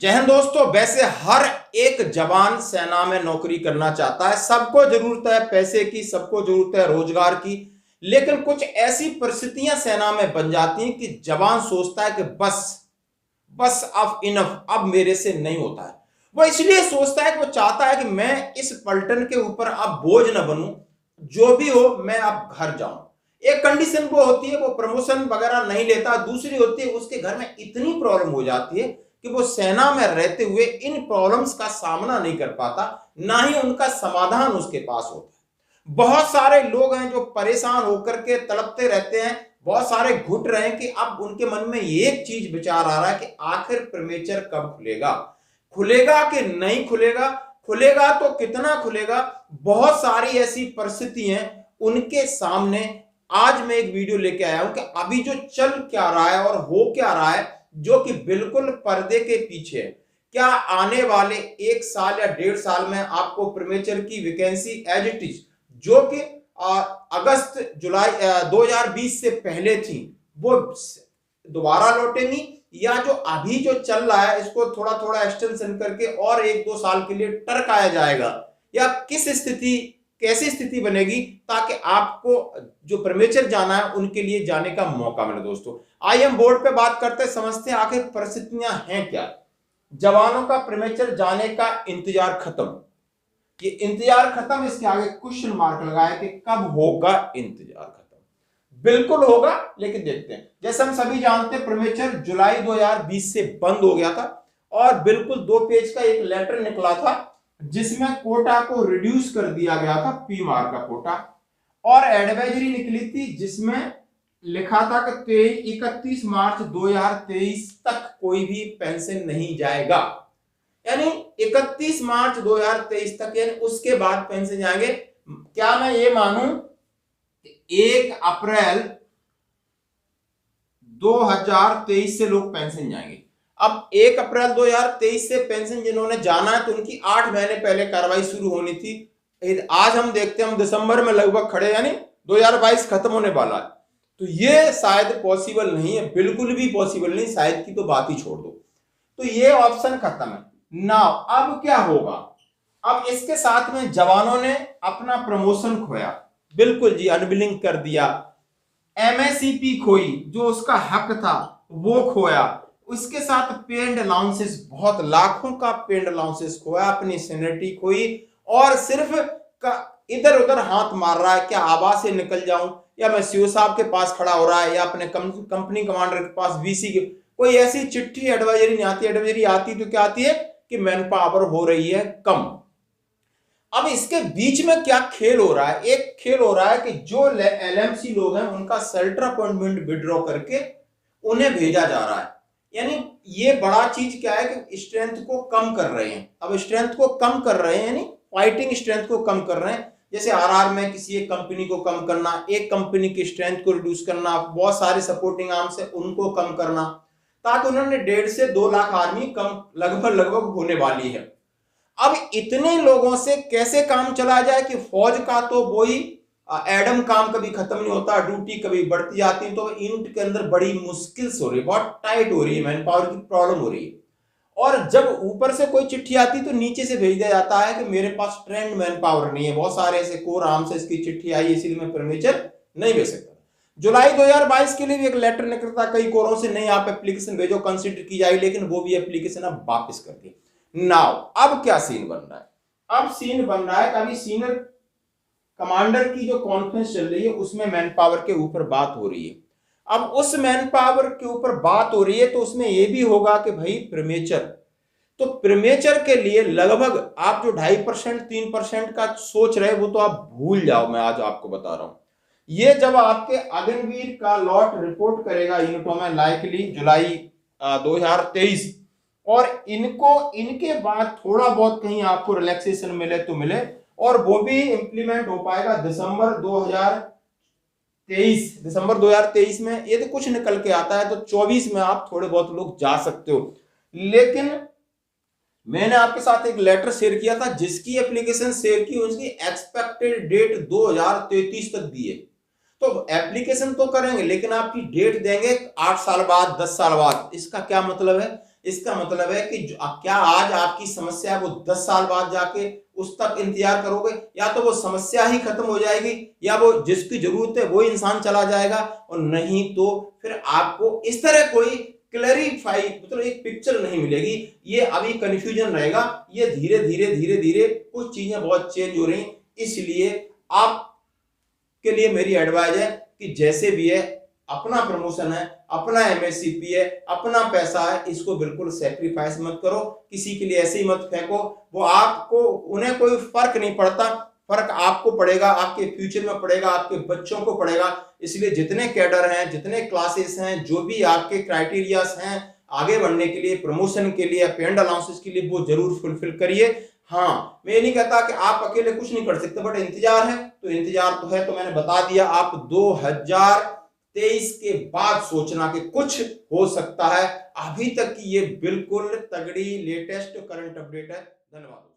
जय हिंद दोस्तों। वैसे हर एक जवान सेना में नौकरी करना चाहता है, सबको जरूरत है पैसे की, सबको जरूरत है रोजगार की। लेकिन कुछ ऐसी परिस्थितियां सेना में बन जाती हैं कि जवान सोचता है कि बस बस अब इनफ, अब मेरे से नहीं होता है। वो इसलिए सोचता है कि वो चाहता है कि मैं इस पलटन के ऊपर अब बोझ न बनूं, जो भी हो मैं अब घर जाऊं। एक कंडीशन वो होती है, वो प्रमोशन वगैरह नहीं लेता। दूसरी होती है उसके घर में इतनी प्रॉब्लम हो जाती है कि वो सेना में रहते हुए इन प्रॉब्लम्स का सामना नहीं कर पाता, ना ही उनका समाधान उसके पास होता है। बहुत सारे लोग हैं जो परेशान होकर के तड़पते रहते हैं, बहुत सारे घुट रहे हैं कि अब उनके मन में एक चीज विचार आ रहा है कि आखिर प्रीमेचर कब खुलेगा, खुलेगा कि नहीं खुलेगा, खुलेगा तो कितना खुलेगा। बहुत सारी ऐसी परिस्थिति हैं उनके सामने। आज मैं एक वीडियो लेके आया हूं कि अभी जो चल क्या रहा है और हो क्या रहा है, जो कि बिल्कुल पर्दे के पीछे है। क्या आने वाले 1 साल या 1.5 साल में आपको प्रीमेचर की वैकेंसी एज इट इज, जो कि अगस्त जुलाई 2020 से पहले थी, वो दोबारा लौटेंगी, या जो अभी जो चल रहा है इसको थोड़ा थोड़ा एक्सटेंशन करके और 1-2 साल के लिए टरकाया जाएगा, या किस स्थिति, कैसी स्थिति बनेगी ताकि आपको जो प्रीमेचर जाना है उनके लिए जाने का मौका मिले। दोस्तों आइए हम बोर्ड पे बात करते हैं, समझते हैं आखिर परिस्थितियां हैं क्या। जवानों का प्रीमेचर जाने का इंतजार खत्म, ये इंतजार खत्म, इसके आगे क्वेश्चन मार्क लगाया कि कब होगा इंतजार खत्म। बिल्कुल होगा, लेकिन देखते हैं। जैसे हम सभी जानते हैं प्रीमेचर जुलाई 2020 से बंद हो गया था और बिल्कुल 2 पेज का एक लेटर निकला था जिसमें कोटा को रिड्यूस कर दिया गया था, पी मार्क का कोटा, और एडवाइजरी निकली थी जिसमें लिखा था कि 31 मार्च 2023 तक कोई भी पेंशन नहीं जाएगा, यानी 31 मार्च 2023 तक, यानी उसके बाद पेंशन जाएंगे। क्या मैं ये मानूं 1 अप्रैल 2023 से लोग पेंशन जाएंगे? अब 1 अप्रैल 2023 से पेंशन जिन्होंने जाना है तो उनकी 8 महीने पहले कार्रवाई शुरू होनी थी। आज हम देखते हैं हम दिसंबर में लगभग खड़े, यानी 2022 खत्म होने वाला है, तो ये शायद पॉसिबल नहीं है, बिल्कुल भी पॉसिबल नहीं, शायद की तो बात ही छोड़ दो। तो ये ऑप्शन खत्म है ना। अब क्या होगा? अब इसके साथ में जवानों ने अपना प्रमोशन खोया, बिल्कुल जी, अनबिलिंग कर दिया। एमएससीपी खोई, जो उसका हक था वो खोया। उसके साथ पेड अलाउंसेस, बहुत लाखों का पेड अलाउंसेस खोया, अपनी सैनिटी खोई, और सिर्फ इधर उधर हाथ मार रहा है, क्या आवाज से निकल जाऊं, या मैं सीओ साहब के पास खड़ा हो रहा है, या अपने कंपनी कमांडर के पास, वीसी के, कोई ऐसी चिट्ठी एडवाइजरी नहीं आती। एडवाइजरी आती तो क्या आती है कि मैन पावर हो रही है कम। अब इसके बीच में क्या खेल हो रहा है? एक खेल हो रहा है कि जो एलएमसी लोग हैं उनका सेल्टर अपॉइंटमेंट विड्रॉ करके उन्हें भेजा जा रहा है। यानी ये बड़ा चीज क्या है कि स्ट्रेंथ को कम कर रहे हैं। अब स्ट्रेंथ को कम कर रहे हैं यानी फाइटिंग स्ट्रेंथ को कम कर रहे हैं। जैसे आरआर में किसी एक कंपनी को कम करना, एक कंपनी की स्ट्रेंथ को रिड्यूस करना, बहुत सारे सपोर्टिंग आर्म्स है उनको कम करना, ताकि उन्होंने 1.5 से 2 लाख आर्मी कम लगभग होने वाली है। अब इतने लोगों से कैसे काम चला जाए कि फौज का तो वही एडम काम कभी खत्म नहीं होता, ड्यूटी कभी बढ़ती जाती है, तो यूनिट के अंदर बड़ी मुश्किल हो रही है, बहुत टाइट हो रही है, मैन पावर की प्रॉब्लम हो रही है। और जब ऊपर से कोई चिट्ठी आती तो नीचे से भेज दिया जाता है कि मेरे पास ट्रेंड मैन पावर नहीं है। बहुत सारे ऐसे कोर आर्म से इसकी चिट्ठी आई, इसीलिए मैं प्रीमेचर नहीं भेज सकता। जुलाई 2022 के लिए भी एक लेटर निकलता कई कोरों से, नहीं आप एप्लीकेशन भेजो, कंसिडर की जाएगी, लेकिन वो भी एप्लीकेशन अब वापस कर दी। नाउ अब क्या सीन बन रहा है? अब सीन बन रहा है कि अभी सीनियर कमांडर की जो कॉन्फ्रेंस चल रही है उसमें मैन पावर के ऊपर बात हो रही है। अब उस मैन पावर के ऊपर बात हो रही है तो उसमें यह भी होगा कि भाई प्रीमेचर, तो प्रीमेचर के लिए लगभग आप जो 2.5% 3% का सोच रहे वो तो आप भूल जाओ। मैं आज आपको बता रहा हूं, ये जब आपके अग्निवीर का लॉट रिपोर्ट करेगा यूनिटों में लाइकली जुलाई 2023, और इनके बाद थोड़ा बहुत कहीं आपको रिलैक्सेशन मिले तो मिले, और वो भी इंप्लीमेंट हो पाएगा दिसंबर 2023 में। ये तो कुछ निकल के आता है तो 24 में आप थोड़े बहुत लोग जा सकते हो। लेकिन मैंने आपके साथ एक लेटर शेयर किया था जिसकी एप्लीकेशन शेयर की, उसकी एक्सपेक्टेड डेट 2033 तक दी है। तो एप्लीकेशन तो करेंगे लेकिन आपकी डेट देंगे 8 साल बाद, 10 साल बाद। इसका क्या मतलब है? इसका मतलब है कि क्या आज आपकी समस्या है वो 10 साल बाद जाके उस तक इंतजार करोगे, या तो वो समस्या ही खत्म हो जाएगी, या वो जिसकी जरूरत है वो इंसान चला जाएगा, और नहीं तो फिर आपको इस तरह कोई क्लैरिफाई मतलब एक पिक्चर नहीं मिलेगी। ये अभी कंफ्यूजन रहेगा। ये धीरे धीरे धीरे धीरे कुछ चीजें बहुत चेंज हो रही, इसलिए आप के लिए मेरी एडवाइस है कि जैसे भी है, अपना प्रमोशन है, अपना एमएससीपी है, अपना पैसा है, इसको बिल्कुल सेक्रीफाइस मत करो, किसी के लिए ऐसे ही मत फेंको। वो आपको उन्हें कोई फर्क नहीं पड़ता, फर्क आपको पड़ेगा, आपके फ्यूचर में पड़ेगा, आपके बच्चों को पड़ेगा। इसलिए जितने कैडर हैं, जितने क्लासेस हैं, जो भी आपके क्राइटेरियाज हैं आगे बढ़ने के लिए, प्रमोशन के लिए, पेड अलाउंसेस के लिए, वो जरूर फुलफिल करिए। हाँ, मैं ये नहीं कहता कि आप अकेले कुछ नहीं कर सकते, बट इंतजार है तो इंतजार तो है। तो मैंने बता दिया, आप 2023 के बाद सोचना कि कुछ हो सकता है। अभी तक की ये बिल्कुल तगड़ी लेटेस्ट करंट अपडेट है। धन्यवाद।